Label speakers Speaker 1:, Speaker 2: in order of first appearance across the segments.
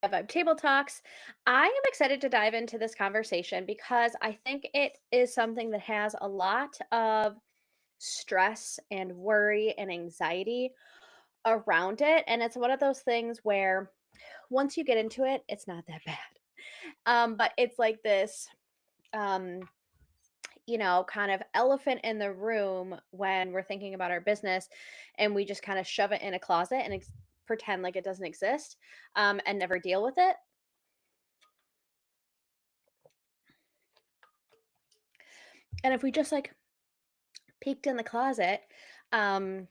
Speaker 1: Vibe Table Talks. I am excited to dive into this conversation because I think it is something that has a lot of stress and worry and anxiety around it. And it's one of those things where once you get into it, it's not that bad. But it's like this, um, kind of elephant in the room when we're thinking about our business and we just kind of shove it in a closet and pretend like it doesn't exist and never deal with it. And if we just like peeked in the closet, um,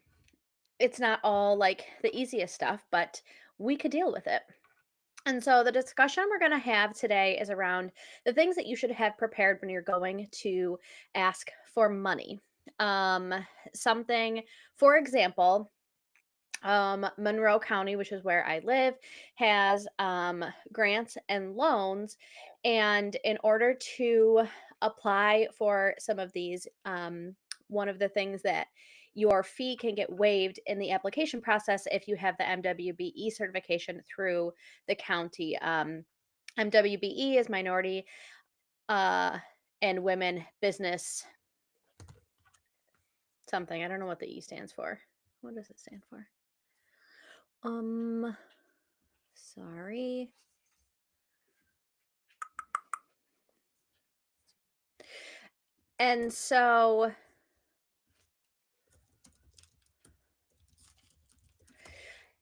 Speaker 1: it's not all like the easiest stuff, but we could deal with it. And so the discussion we're going to have today is around the things that you should have prepared when you're going to ask for money. Um, something, for example, Monroe County, which is where I live, has grants and loans. And in order to apply for some of these, one of the things that your fee can get waived in the application process if you have the MWBE certification through the county. MWBE is Minority uh, and Women Business something. I don't know what the E stands for. What does it stand for? Um, Sorry. And so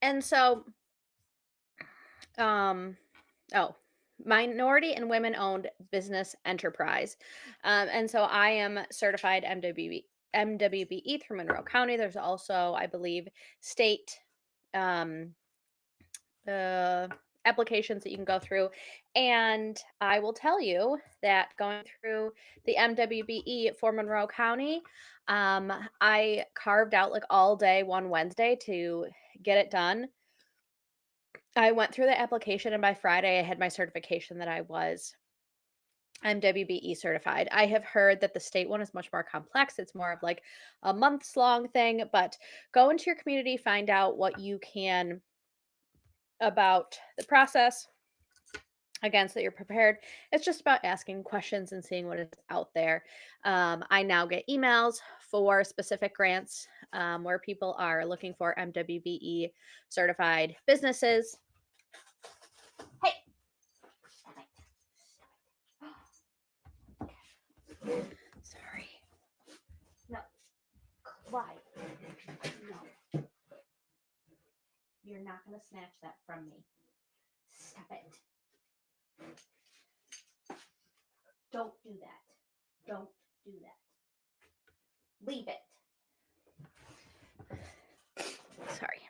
Speaker 1: and so, um, oh, minority and women owned business enterprise. And so I am certified MWBE through Monroe County. There's also, I believe, state um uh applications that you can go through. And I will tell you that going through the MWBE for Monroe County, I carved out like all day one Wednesday to get it done. I went through the application and by Friday I had my certification that I was MWBE certified. I have heard that the state one is much more complex. It's more of like a months long thing, but go into your community, find out what you can about the process again so that you're prepared. It's just about asking questions and seeing what is out there. I now get emails for specific grants where people are looking for MWBE certified businesses. Hey, sorry. No, why? No, you're not going to snatch that from me. Stop it. Don't do that. Don't do that. Leave it. Sorry.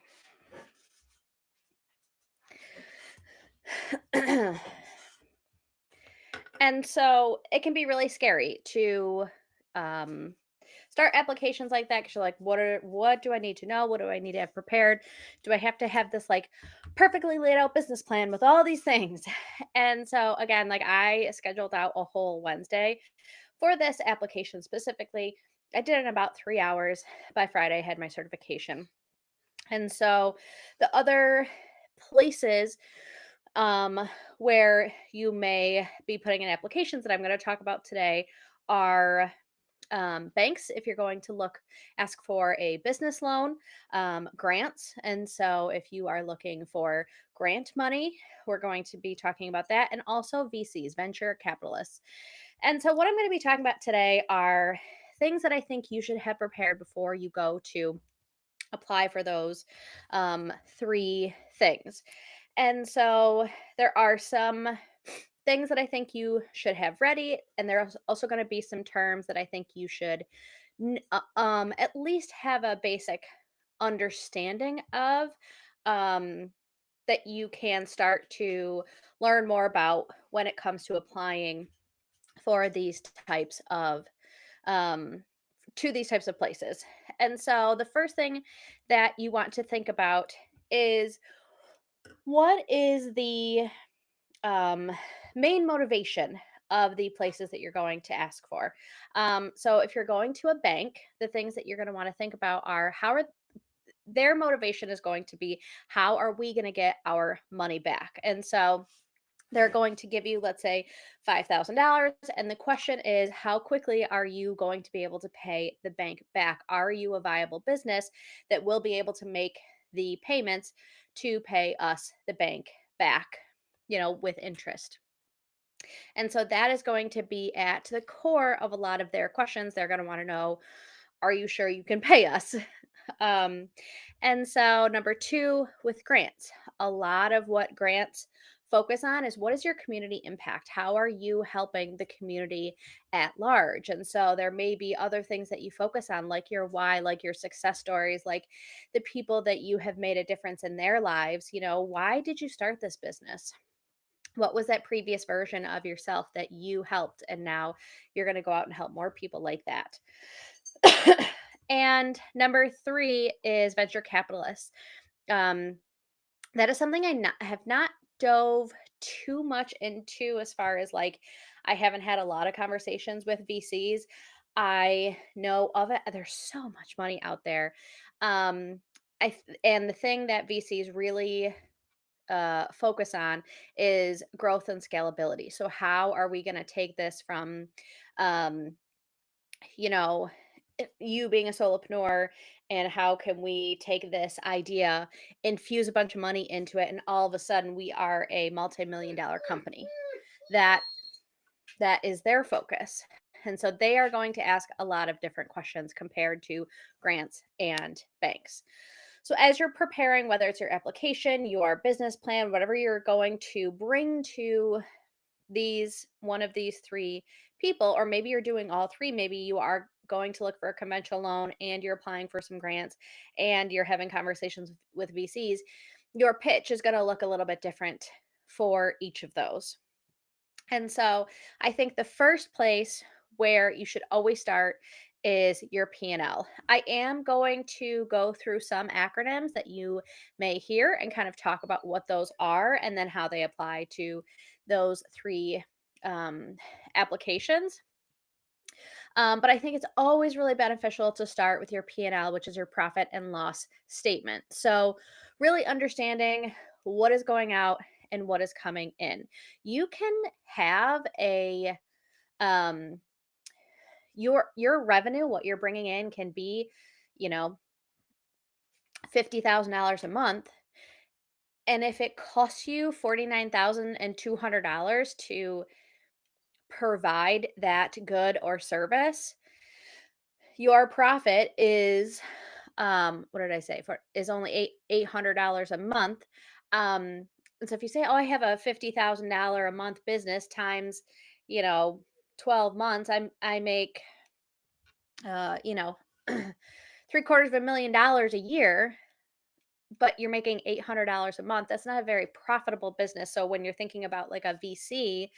Speaker 1: And so it can be really scary to um, start applications like that because you're like, what do I need to know? What do I need to have prepared? Do I have to have this like perfectly laid out business plan with all these things? And so again, like I scheduled out a whole Wednesday for this application specifically. I did it in about 3 hours. By Friday, I had my certification. And so the other places um, where you may be putting in applications that I'm going to talk about today are banks if you're going to ask for a business loan, grants. And so if you are looking for grant money, we're going to be talking about that, and also VCs, venture capitalists. And so what I'm going to be talking about today are things that I think you should have prepared before you go to apply for those three things. And so there are some things that I think you should have ready, and there's also going to be some terms that I think you should at least have a basic understanding of, um, that you can start to learn more about when it comes to applying for these types of um, to these types of places. And so the first thing that you want to think about is what is the um, main motivation of the places that you're going to ask for. So if you're going to a bank, the things that you're going to want to think about are their motivation is going to be, how are we going to get our money back? And so they're going to give you, let's say, $5,000. And the question is, how quickly are you going to be able to pay the bank back? Are you a viable business that will be able to make the payments to pay us, the bank, back, with interest? And so that is going to be at the core of a lot of their questions. They're going to want to know, are you sure you can pay us? Um, and so, number two, with grants, a lot of what grants focus on is, what is your community impact? How are you helping the community at large? And so, there may be other things that you focus on, like your why, like your success stories, like the people that you have made a difference in their lives. Why did you start this business? What was that previous version of yourself that you helped? And now you're going to go out and help more people like that. And number three is venture capitalists. Um, that is something have not dove too much into, as far as like, I haven't had a lot of conversations with VCs. I know of it. There's so much money out there. Um, and the thing that VCs really focus on is growth and scalability. So, how are we going to take this from, um, you know, you being a solopreneur, and how can we take this idea, infuse a bunch of money into it, and all of a sudden we are a multi-million dollar company? That that is their focus. And so they are going to ask a lot of different questions compared to grants and banks. So, as you're preparing, whether it's your application, your business plan, whatever you're going to bring to one of these three people, or maybe you're doing all three, maybe you are going to look for a conventional loan and you're applying for some grants and you're having conversations with VCs, your pitch is going to look a little bit different for each of those. And so I think the first place where you should always start is your P&L. I am going to go through some acronyms that you may hear and kind of talk about what those are and then how they apply to those three um, applications. But I think it's always really beneficial to start with your P&L, which is your profit and loss statement. So, really understanding what is going out and what is coming in. You can have a um your revenue, what you're bringing in, can be, you know, $50,000 a month, and if it costs you $49,200 to provide that good or service, your profit is, what did I say, for is only $800 a month. And so if you say, oh, I have a $50,000 a month business times, you know 12 months, I make, you know three quarters of $1 million a year, but you're making $800 a month. That's not a very profitable business. So when you're thinking about like a VC,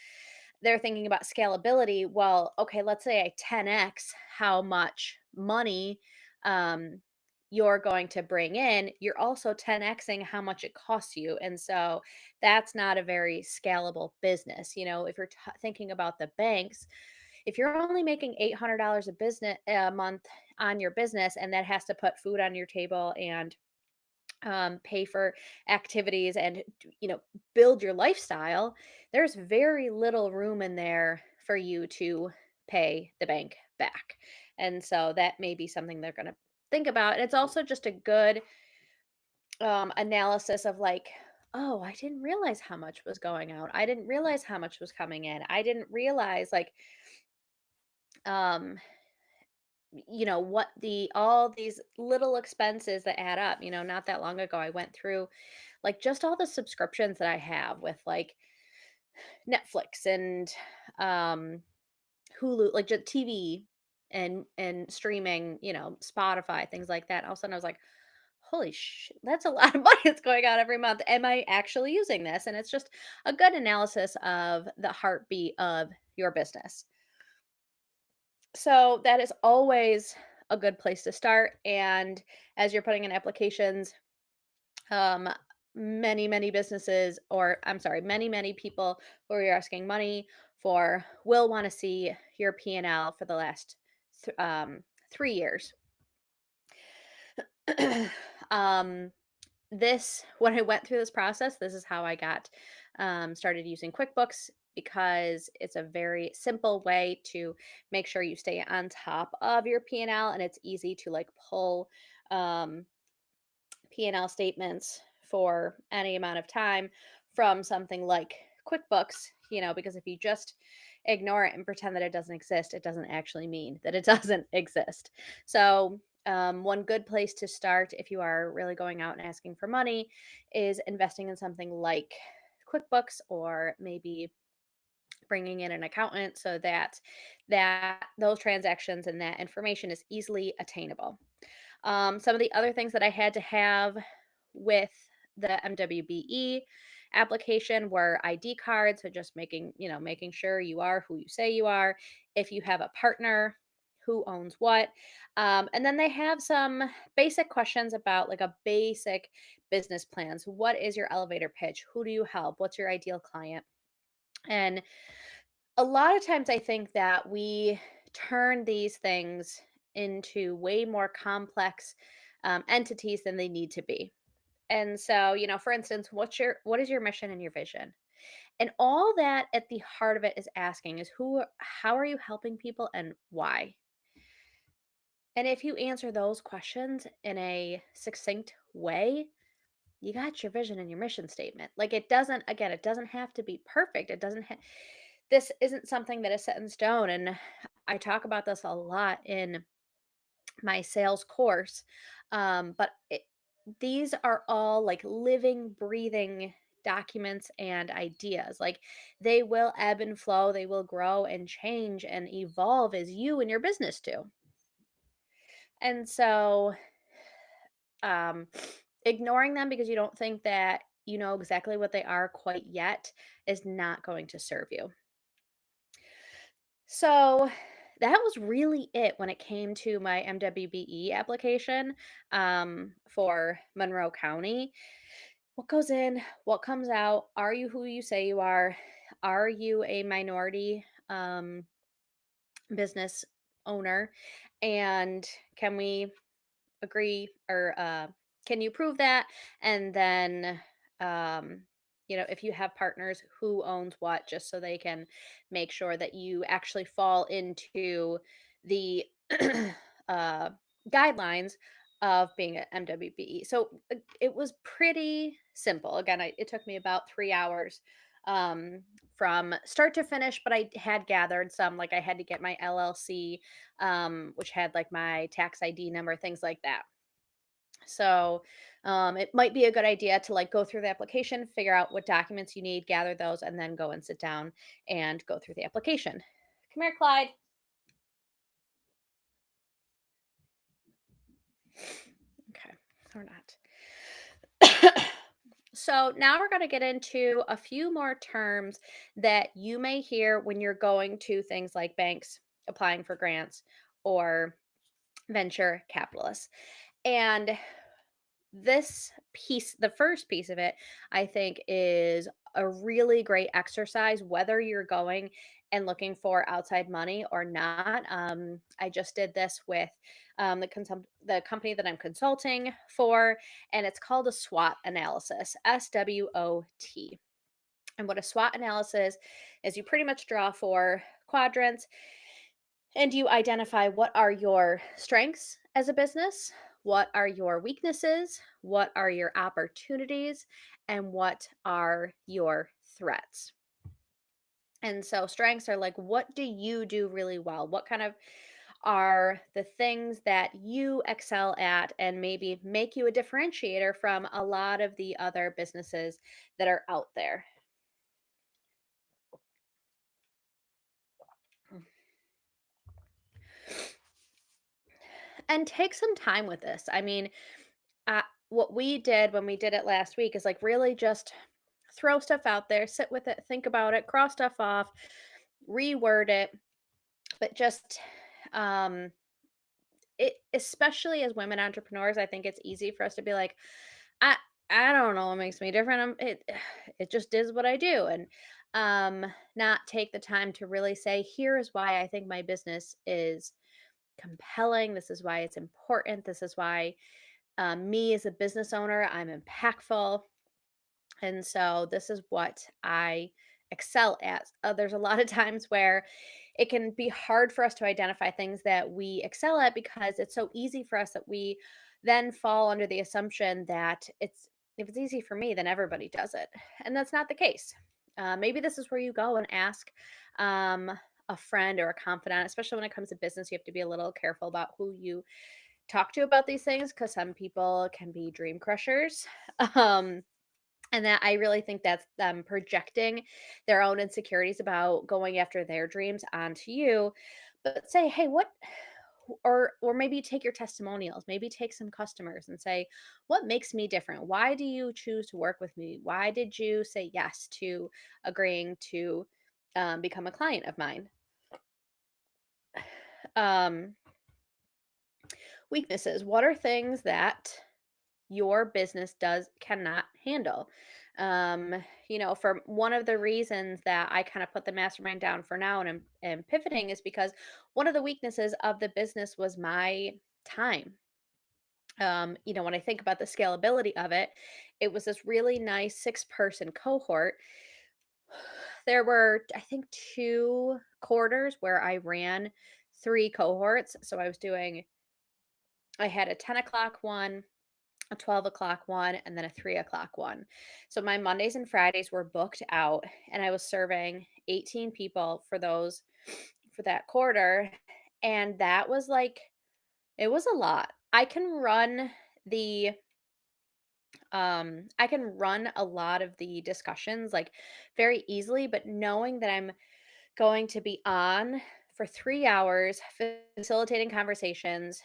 Speaker 1: they're thinking about scalability. Well, okay, let's say I 10x how much money um, you're going to bring in. You're also 10xing how much it costs you. And so that's not a very scalable business. If you're thinking about the banks, if you're only making $800 a month on your business, and that has to put food on your table and pay for activities and build your lifestyle, there's very little room in there for you to pay the bank back. And so that may be something they're going to think about. And it's also just a good analysis of like, oh, I didn't realize how much was going out. I didn't realize how much was coming in. I didn't realize, like, um what the all these little expenses that add up. Not that long ago I went through, like, just all the subscriptions that I have with, like, Netflix and um Hulu, like, just TV and streaming, Spotify, things like that. All of a sudden I was like, holy shit, that's a lot of money that's going out every month. Am I actually using this? And it's just a good analysis of the heartbeat of your business. So that is always a good place to start. And as you're putting in applications, um, many businesses, or I'm sorry, many people who are asking money for, will want to see your P&L for the last 3 years. Um, when I went through this process, this is how I got started using QuickBooks, because it's a very simple way to make sure you stay on top of your P&L, and it's easy to like pull um, P&L statements for any amount of time from something like QuickBooks, because if you just ignore it and pretend that it doesn't exist, it doesn't actually mean that it doesn't exist. So, one good place to start if you are really going out and asking for money is investing in something like QuickBooks, or maybe bringing in an accountant, so that those transactions and that information is easily attainable. Some of the other things that I had to have with the MWBE application were ID cards. So just making sure you are who you say you are. If you have a partner, who owns what. And then they have some basic questions about like a basic business plans. What is your elevator pitch? Who do you help? What's your ideal client? And a lot of times I think that we turn these things into way more complex entities than they need to be. And so, for instance, what is your mission and your vision? And all that at the heart of it is asking is how are you helping people and why? And if you answer those questions in a succinct way, you got your vision and your mission statement. Like, it doesn't have to be perfect. This isn't something that is set in stone. And I talk about this a lot in my sales course. These are all like living, breathing documents and ideas. Like, they will ebb and flow, they will grow and change and evolve as you and your business do. And so, um, ignoring them because you don't think that you know exactly what they are quite yet is not going to serve you. So that was really it when it came to my MWBE application for Monroe County. What goes in, what comes out? Are you who you say you are? Are you a minority business owner? And can we agree, or can you prove that? And then, um, if you have partners, who owns what, just so they can make sure that you actually fall into the uh, guidelines of being an MWBE. So it was pretty simple. Again, it took me about 3 hours um, from start to finish, but I had gathered some, like I had to get my LLC, which had like my tax ID number, things like that. So it might be a good idea to like go through the application, figure out what documents you need, gather those, and then go and sit down and go through the application. Come here, Clyde. Okay, or not. So now we're going to get into a few more terms that you may hear when you're going to things like banks, applying for grants, or venture capitalists. And the first piece of it, I think, is a really great exercise, whether you're going and looking for outside money or not. I just did this with the company that I'm consulting for, and it's called a SWOT analysis, SWOT. And what a SWOT analysis is, you pretty much draw four quadrants and you identify what are your strengths as a business, what are your weaknesses, what are your opportunities, and what are your threats. And so, strengths are like, what do you do really well? What kind of are the things that you excel at and maybe make you a differentiator from a lot of the other businesses that are out there? And take some time with this. I mean, uh, what we did when we did it last week is like really just throw stuff out there, sit with it, think about it, cross stuff off, reword it, but just um it, especially as women entrepreneurs, I think it's easy for us to be like, I I don't know what makes me different. It just is what I do, and not take the time to really say, here is why I think my business is compelling. This is why it's important. This is why Me as a business owner, I'm impactful. And so this is what I excel at. There's a lot of times where it can be hard for us to identify things that we excel at because it's so easy for us that we then fall under the assumption that it's if it's easy for me, then everybody does it. And that's not the case. Maybe this is where you go and ask um, a friend or a confidant, especially when it comes to business. You have to be a little careful about who you talk to about these things because some people can be dream crushers. Um, and that I really think that's them projecting their own insecurities about going after their dreams onto you. But say, "Hey, what," or maybe take your testimonials, maybe take some customers and say, "What makes me different? Why do you choose to work with me? Why did you say yes to agreeing to become a client of mine?" Um, Weaknesses. What are things that your business does cannot handle? For one of the reasons that I kind of put the mastermind down for now and am pivoting is because one of the weaknesses of the business was my time. When I think about the scalability of it, it was this really nice 6-person cohort. There were, I think, 2 quarters where I ran 3 cohorts. So I had a 10 o'clock one, a 12 o'clock one, and then a 3 o'clock one. So my Mondays and Fridays were booked out, and I was serving 18 people for that quarter. And that was like, it was a lot. The I can run a lot of the discussions like very easily, but knowing that I'm going to be on for 3 hours facilitating conversations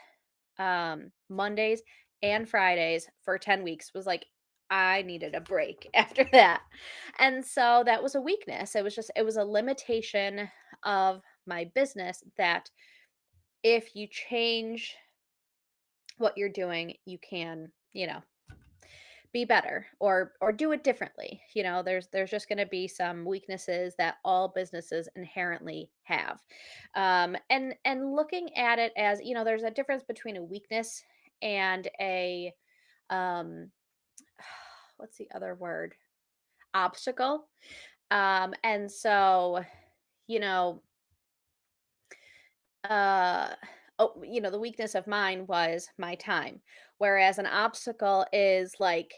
Speaker 1: Mondays and Fridays for 10 weeks was like, I needed a break after that. And so that was a weakness. It was a limitation of my business that if you change what you're doing, you can, be better or do it differently. There's just going to be some weaknesses that all businesses inherently have. And looking at it as, there's a difference between a weakness and a um what's the other word? Obstacle. And so, you know, uh the weakness of mine was my time, whereas an obstacle is like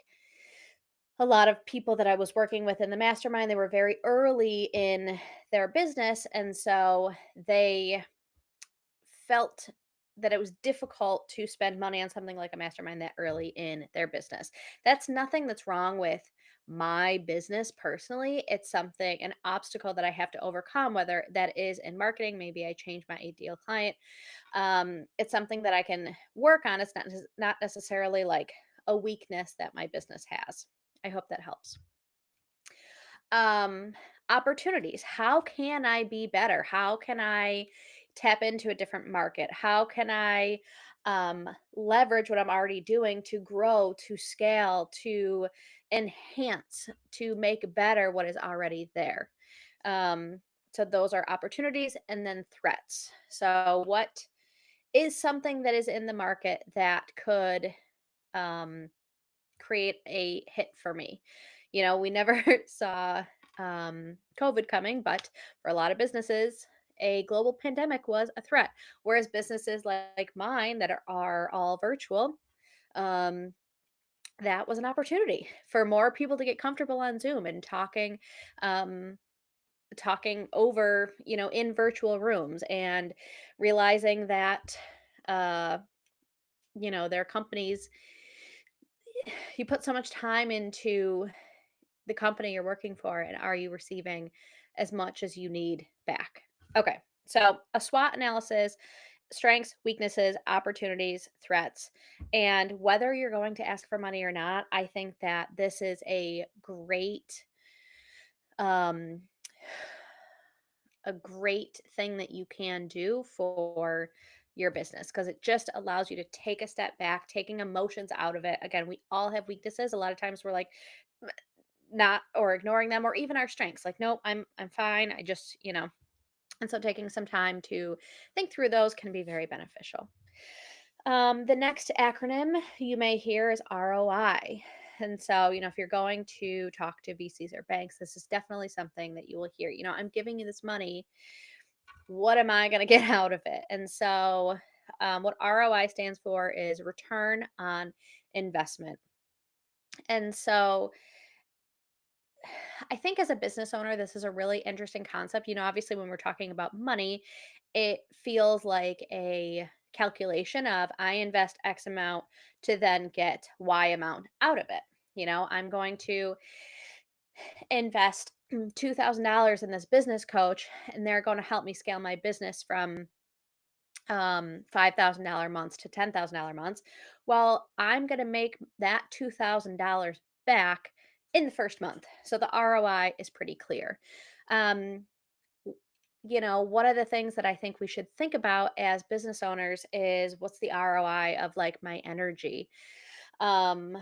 Speaker 1: a lot of people that I was working with in the mastermind, they were very early in their business, and so they felt that it was difficult to spend money on something like a mastermind that early in their business. That's nothing that's wrong with my business personally. It's an obstacle that I have to overcome, whether that is in marketing. Maybe I change my ideal client. It's something that I can work on. It's not necessarily like a weakness that my business has. I hope that helps. um Opportunities. How can I be better? How can I tap into a different market? How can I leverage what I'm already doing to grow, to scale, to enhance, to make better what is already there? So those are opportunities, and then threats. So what is something that is in the market that could um create a hit for me? We never saw COVID coming, but for a lot of businesses, a global pandemic was a threat. Whereas businesses like mine that are all virtual, um, that was an opportunity for more people to get comfortable on Zoom and um, talking over, in virtual rooms, and realizing that, uh, their companies, you put so much time into the company you're working for, and are you receiving as much as you need back? Okay. So, a SWOT analysis: strengths, weaknesses, opportunities, threats. And whether you're going to ask for money or not, I think that this is um a great thing that you can do for your business, because it just allows you to take a step back, taking emotions out of it. Again, we all have weaknesses. A lot of times we're like, not, or ignoring them, or even our strengths, like, nope, I'm fine, I just, and so taking some time to think through those can be very beneficial. The next acronym you may hear is ROI. And so, if you're going to talk to VCs or banks, this is definitely something that you will hear. I'm giving you this money. What am I going to get out of it? And so, what ROI stands for is return on investment. And so, I think as a business owner, this is a really interesting concept. Obviously, when we're talking about money, it feels like a calculation of I invest X amount to then get Y amount out of it. I'm going to invest $2,000 in this business coach, and they're going to help me scale my business from $5,000 months to $10,000 months. Well, I'm going to make that $2,000 back in the first month. So the ROI is pretty clear. Um, one of the things that I think we should think about as business owners is what's the ROI of like my energy. Um,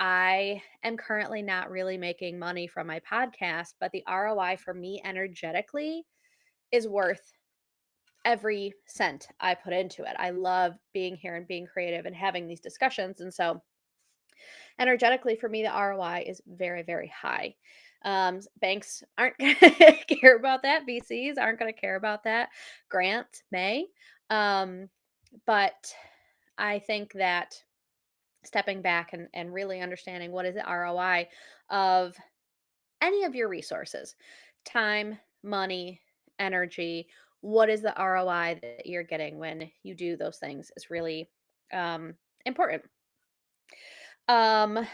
Speaker 1: I am currently not really making money from my podcast, but the ROI for me energetically is worth every cent I put into it. I love being here and being creative and having these discussions. And so, energetically, for me, the ROI is very, very high. Banks aren't going to care about that. VCs aren't going to care about that. Grants may. Um, but I think that stepping back and really understanding what is the ROI of any of your resources, time, money, energy, what is the ROI that you're getting when you do those things is really important. Um,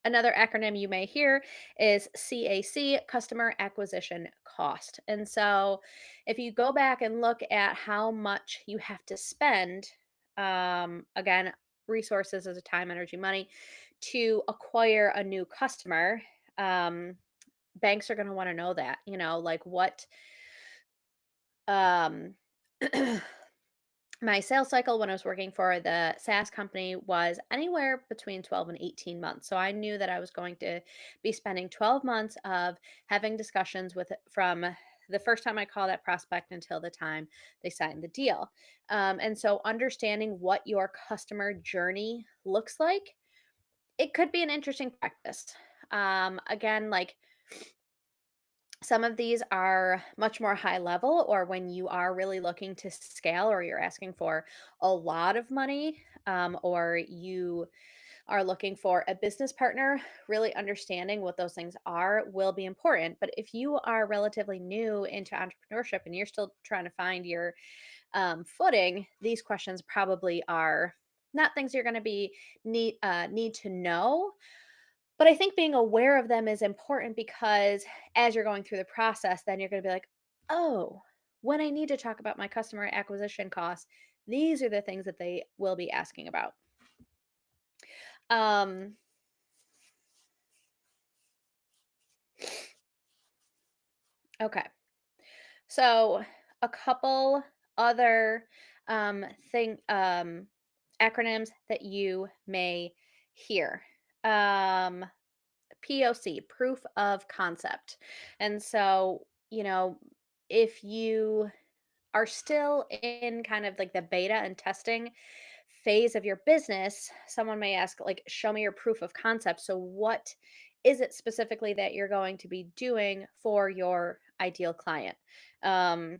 Speaker 1: Another acronym you may hear is CAC, Customer Acquisition Cost. And so if you go back and look at how much you have to spend, again, resources as a time, energy, money to acquire a new customer, banks are going to want to know that, like what um my sales cycle when I was working for the SaaS company was anywhere between 12 and 18 months. So I knew that I was going to be spending 12 months of having discussions with from the first time I call that prospect until the time they sign the deal. And so understanding what your customer journey looks like, it could be an interesting practice. Again, like some of these are much more high level, or when you are really looking to scale or you're asking for a lot of money, or you are looking for a business partner, really understanding what those things are will be important. But if you are relatively new into entrepreneurship and you're still trying to find your footing, these questions probably are not things you're going to be need to know, but I think being aware of them is important because as you're going through the process, then you're going to be like, oh, when I need to talk about my customer acquisition costs, these are the things that they will be asking about. Um, okay. So a couple other thing acronyms that you may hear. Um, POC, proof of concept. And so, if you are still in kind of like the beta and testing phase of your business, someone may ask, like, show me your proof of concept. So, what is it specifically that you're going to be doing for your ideal client? Um,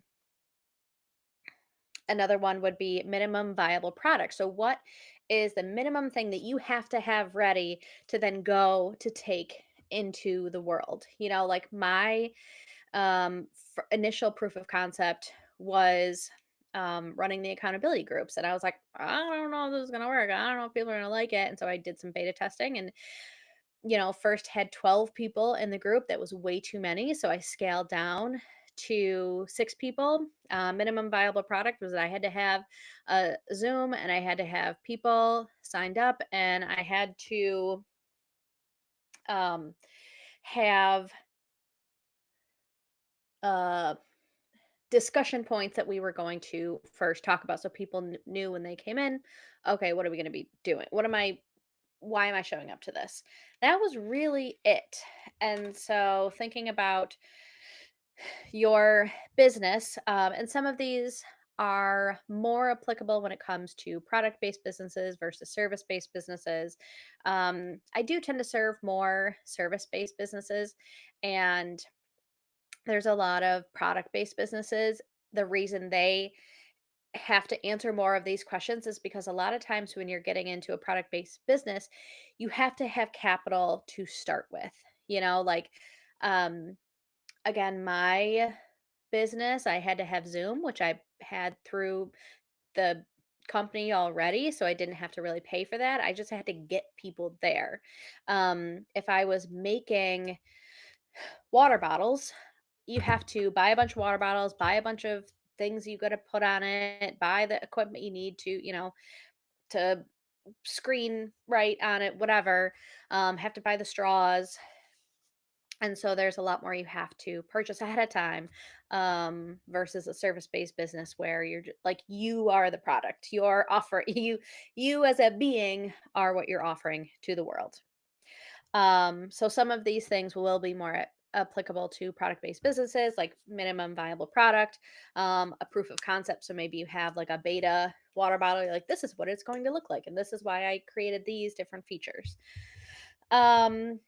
Speaker 1: Another one would be minimum viable product. So, what is the minimum thing that you have to have ready to then go to take into the world? Like my initial proof of concept was running the accountability groups. And I was like, I don't know if this is going to work. I don't know if people are going to like it. And so I did some beta testing and, first had 12 people in the group. That was way too many. So I scaled down to 6 people. Minimum viable product was that I had to have a Zoom and I had to have people signed up and I had to um, have uh, discussion points that we were going to first talk about so people knew when they came in, okay, what are we going to be doing? Why am I showing up to this? That was really it. And so thinking about your business, and some of these are more applicable when it comes to product based businesses versus service based businesses. I do tend to serve more service based businesses, and there's a lot of product based businesses. The reason they have to answer more of these questions is because a lot of times when you're getting into a product based business, you have to have capital to start with. You know, like, um, again, my business, I had to have Zoom, which I had through the company already, so I didn't have to really pay for that. I just had to get people there. If I was making water bottles, you have to buy a bunch of water bottles, buy a bunch of things you got to put on it, buy the equipment you need to, to screen right on it, whatever. Have to buy the straws. And so there's a lot more you have to purchase ahead of time, versus a service-based business where like you are the product. You're offer you as a being are what you're offering to the world. So some of these things will be more applicable to product-based businesses, like minimum viable product, a proof of concept. So maybe you have like a beta water bottle. You're like, this is what it's going to look like, and this is why I created these different features. Um,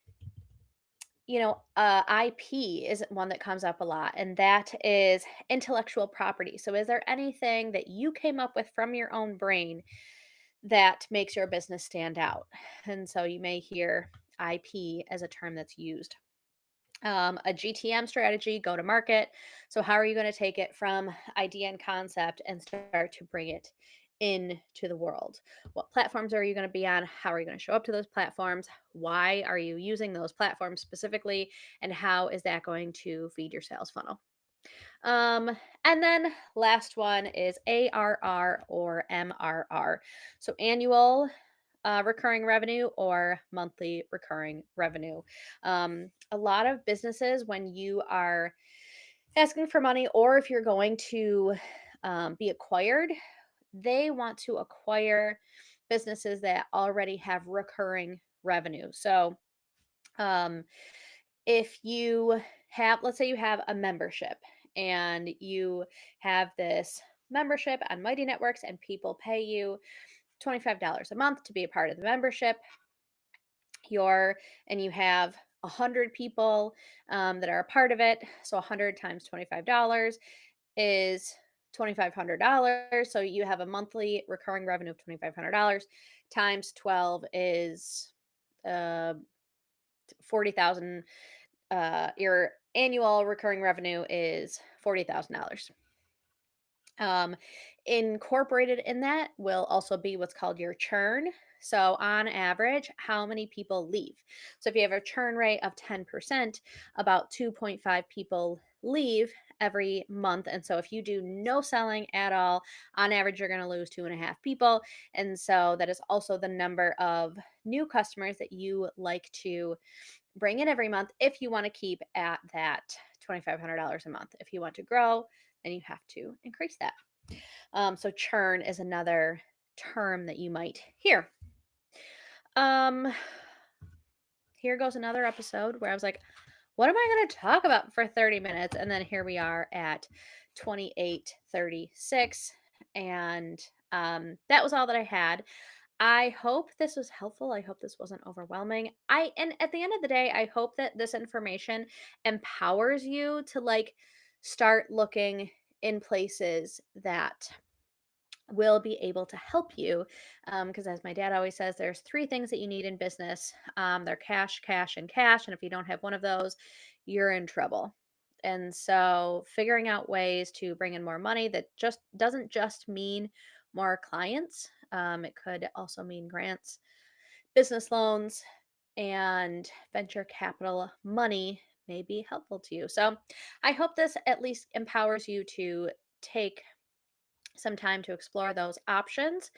Speaker 1: IP is one that comes up a lot, and that is intellectual property. So, is there anything that you came up with from your own brain that makes your business stand out? And so, you may hear IP as a term that's used. A GTM strategy, go to market. So, how are you going to take it from idea and concept and start to bring it into the world? What platforms are you going to be on? How are you going to show up to those platforms? Why are you using those platforms specifically? And how is that going to feed your sales funnel? Um, and then last one is ARR or MRR. So annual recurring revenue or monthly recurring revenue. A lot of businesses, when you are asking for money or if you're going to be acquired, they want to acquire businesses that already have recurring revenue. So, um, if you have, let's say you have a membership and you have this membership on Mighty Networks and people pay you $25 a month to be a part of the membership, and you have 100 people that are a part of it. So 100 times $25 is $2,500. So you have a monthly recurring revenue of $2,500 times 12 is uh, 40,000. Your annual recurring revenue is $40,000. Um, Incorporated in that will also be what's called your churn. So, on average, how many people leave? So, if you have a churn rate of 10%, about 2.5 people leave every month. And so, if you do no selling at all, on average, you're going to lose 2.5 people. And so, that is also the number of new customers that you like to bring in every month if you want to keep at that $2,500 a month. If you want to grow, then you have to increase that. So churn is another term that you might hear. Um, Here goes another episode where I was like, what am I going to talk about for 30 minutes? And then here we are at 28:36. And that was all that I had. I hope this was helpful. I hope this wasn't overwhelming. And at the end of the day, I hope that this information empowers you to like start looking in places that will be able to help you. Because as my dad always says, there's three things that you need in business. They're cash, cash, and cash. And if you don't have one of those, you're in trouble. And so figuring out ways to bring in more money that just doesn't just mean more clients. It could also mean grants, business loans, and venture capital money may be helpful to you. So I hope this at least empowers you to take some time to explore those options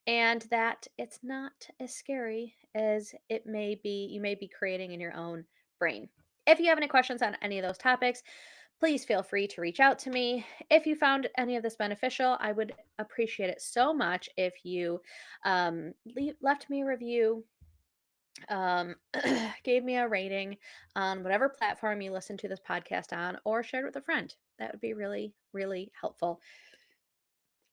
Speaker 1: and that it's not as scary as it may be you may be creating in your own brain. If you have any questions on any of those topics, please feel free to reach out to me. If you found any of this beneficial, I would appreciate it so much if you left me a review, um, gave me a rating on whatever platform you listen to this podcast on, or shared with a friend. That would be really, really helpful.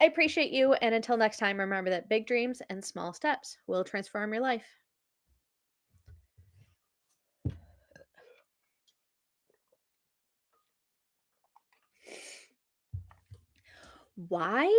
Speaker 1: I appreciate you. And until next time, remember that big dreams and small steps will transform your life. Why?